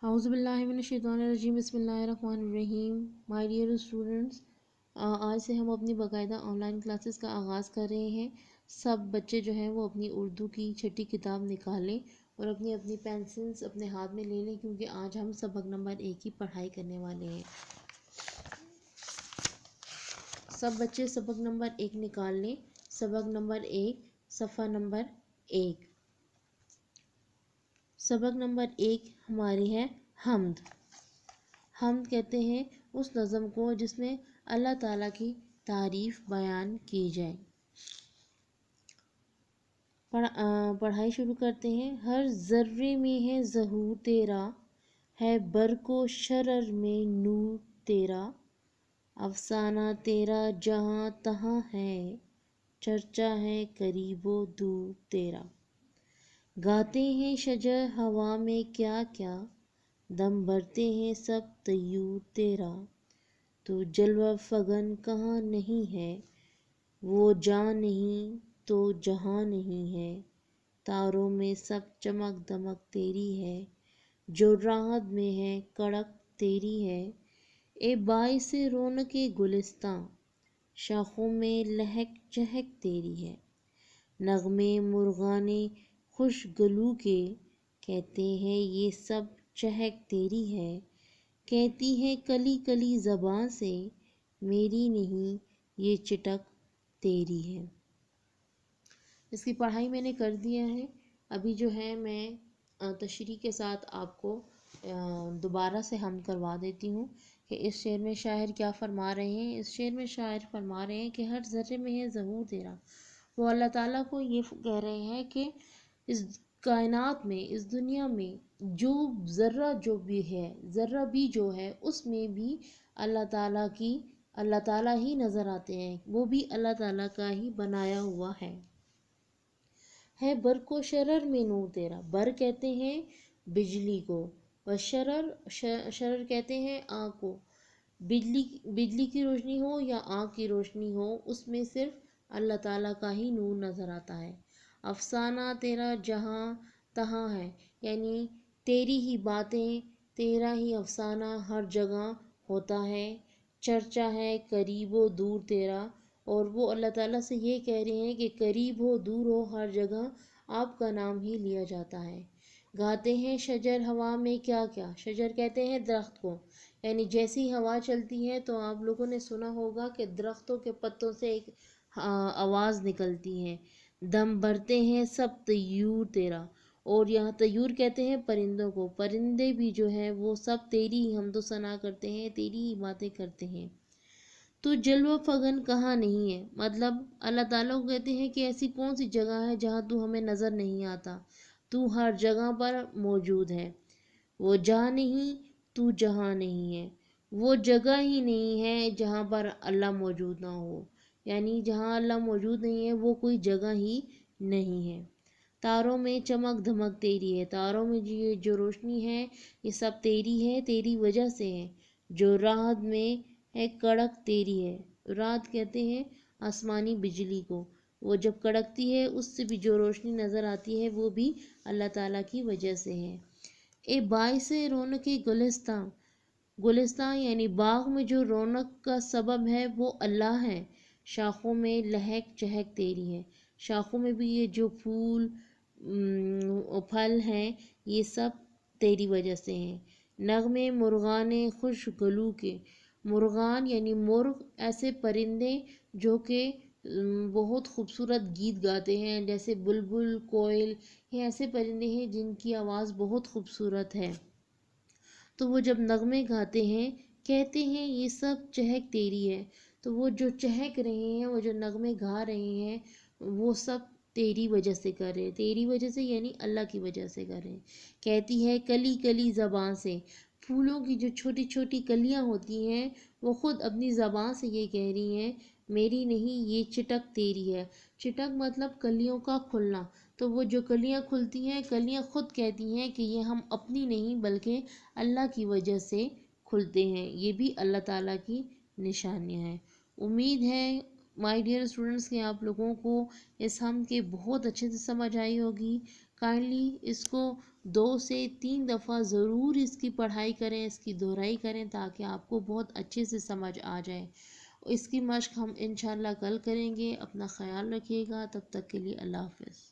اعوذ باللہ من الشیطان الرجیم، بسم اللہ الرحمن الرحیم۔ مائی ڈیئر اسٹوڈنٹس، آج سے ہم اپنی باقاعدہ آن لائن کلاسز کا آغاز کر رہے ہیں۔ سب بچے جو ہیں وہ اپنی اردو کی چھٹی کتاب نکالیں اور اپنی اپنی پینسلز اپنے ہاتھ میں لے لیں، کیونکہ آج ہم سبق نمبر 1 کی پڑھائی کرنے والے ہیں۔ سب بچے سبق نمبر 1 نکال لیں۔ سبق نمبر 1، صفحہ نمبر 1۔ سبق نمبر 1 ہماری ہے حمد۔ حمد کہتے ہیں اس نظم کو جس میں اللہ تعالیٰ کی تعریف بیان کی جائے۔ پڑھائی شروع کرتے ہیں۔ ہر ذرے میں ہے ظہور تیرا، ہے برق و شرر میں نور تیرا، افسانہ تیرا جہاں تہاں ہے، چرچا ہے قریب و دور تیرا، گاتے ہیں شجر ہوا میں کیا کیا، دم بھرتے ہیں سب طیور تیرا، تو جلوہ فغن کہاں نہیں ہے، وہ جاں نہیں تو جہاں نہیں ہے، تاروں میں سب چمک دمک تیری ہے، جو راحت میں ہے کڑک تیری ہے، اے باعث رونق گلستاں، شاخوں میں لہک چہک تیری ہے، نغمے مرغانے خوش گلو کے، کہتے ہیں یہ سب چہک تیری ہے، کہتی ہے کلی کلی زباں سے، میری نہیں یہ چٹک تیری ہے۔ اس کی پڑھائی میں نے کر دیا ہے۔ ابھی جو ہے میں تشریح کے ساتھ آپ کو دوبارہ سے حمد کروا دیتی ہوں کہ اس شعر میں شاعر کیا فرما رہے ہیں۔ اس شعر میں شاعر فرما رہے ہیں کہ ہر ذرے میں ہے ظہور تیرا۔ وہ اللہ تعالیٰ کو یہ کہہ رہے ہیں کہ اس کائنات میں، اس دنیا میں جو ذرہ جو بھی ہے، ذرہ بھی جو ہے، اس میں بھی اللہ تعالیٰ ہی نظر آتے ہیں، وہ بھی اللہ تعالیٰ کا ہی بنایا ہوا ہے برق و شرر میں نور تیرا۔ برق کہتے ہیں بجلی کو، و شرر کہتے ہیں آنکھ کو۔ بجلی کی روشنی ہو یا آنکھ کی روشنی ہو، اس میں صرف اللہ تعالیٰ کا ہی نور نظر آتا ہے۔ افسانہ تیرا جہاں تہاں ہے، یعنی تیری ہی باتیں، تیرا ہی افسانہ ہر جگہ ہوتا ہے۔ چرچا ہے قریب و دور تیرا، اور وہ اللہ تعالیٰ سے یہ کہہ رہے ہیں کہ قریب ہو دور ہو ہر جگہ آپ کا نام ہی لیا جاتا ہے۔ گاتے ہیں شجر ہوا میں کیا کیا، شجر کہتے ہیں درخت کو، یعنی جیسی ہوا چلتی ہے تو آپ لوگوں نے سنا ہوگا کہ درختوں کے پتوں سے ایک آواز نکلتی ہے۔ دم بھرتے ہیں سب طیور تیرا، اور یہاں طیور کہتے ہیں پرندوں کو، پرندے بھی جو ہیں وہ سب تیری ہی حمد و ثنا کرتے ہیں، تیری ہی باتیں کرتے ہیں۔ تو جلوہ فغن کہاں نہیں ہے، مطلب اللہ تعالیٰ کو کہتے ہیں کہ ایسی کون سی جگہ ہے جہاں تو ہمیں نظر نہیں آتا، تو ہر جگہ پر موجود ہے۔ وہ جہاں نہیں تو جہاں نہیں ہے، وہ جگہ ہی نہیں ہے جہاں پر اللہ موجود نہ ہو، یعنی جہاں اللہ موجود نہیں ہے وہ کوئی جگہ ہی نہیں ہے۔ تاروں میں چمک دھمک تیری ہے، تاروں میں جو روشنی ہے یہ سب تیری ہے، تیری وجہ سے ہے۔ جو رات میں ہے کڑک تیری ہے، رات کہتے ہیں آسمانی بجلی کو، وہ جب کڑکتی ہے اس سے بھی جو روشنی نظر آتی ہے وہ بھی اللہ تعالیٰ کی وجہ سے ہے۔ اے باعث رونق گلستاں، گلستان یعنی باغ میں جو رونق کا سبب ہے وہ اللہ ہے۔ شاخوں میں لہک چہک تیری ہے، شاخوں میں بھی یہ جو پھول پھل ہیں یہ سب تیری وجہ سے ہیں۔ نغمے مرغانے خوش گلو کے، مرغان یعنی مرغ ایسے پرندے جو کہ بہت خوبصورت گیت گاتے ہیں، جیسے بلبل، کوئل، یہ ایسے پرندے ہیں جن کی آواز بہت خوبصورت ہے، تو وہ جب نغمے گاتے ہیں کہتے ہیں یہ سب چہک تیری ہے، تو وہ جو چہک رہے ہیں، وہ جو نغمے گا رہے ہیں وہ سب تیری وجہ سے کر رہے ہیں، تیری وجہ سے یعنی اللہ کی وجہ سے کر رہے ہیں۔ کہتی ہے کلی کلی زبان سے، پھولوں کی جو چھوٹی چھوٹی کلیاں ہوتی ہیں وہ خود اپنی زبان سے یہ کہہ رہی ہیں میری نہیں یہ چٹک تیری ہے۔ چٹک مطلب کلیوں کا کھلنا، تو وہ جو کلیاں کھلتی ہیں، کلیاں خود کہتی ہیں کہ یہ ہم اپنی نہیں بلکہ اللہ کی وجہ سے کھلتے ہیں، یہ بھی اللہ تعالیٰ کی نشانیاں ہیں۔ امید ہے مائی ڈیئر اسٹوڈنٹس کہ آپ لوگوں کو اس حمد کے بہت اچھے سے سمجھ آئی ہوگی۔ کائنڈلی اس کو 2 سے 3 دفعہ ضرور اس کی پڑھائی کریں، اس کی دہرائی کریں، تاکہ آپ کو بہت اچھے سے سمجھ آ جائے۔ اس کی مشق ہم انشاءاللہ کل کریں گے۔ اپنا خیال رکھیے گا، تب تک کے لیے اللہ حافظ۔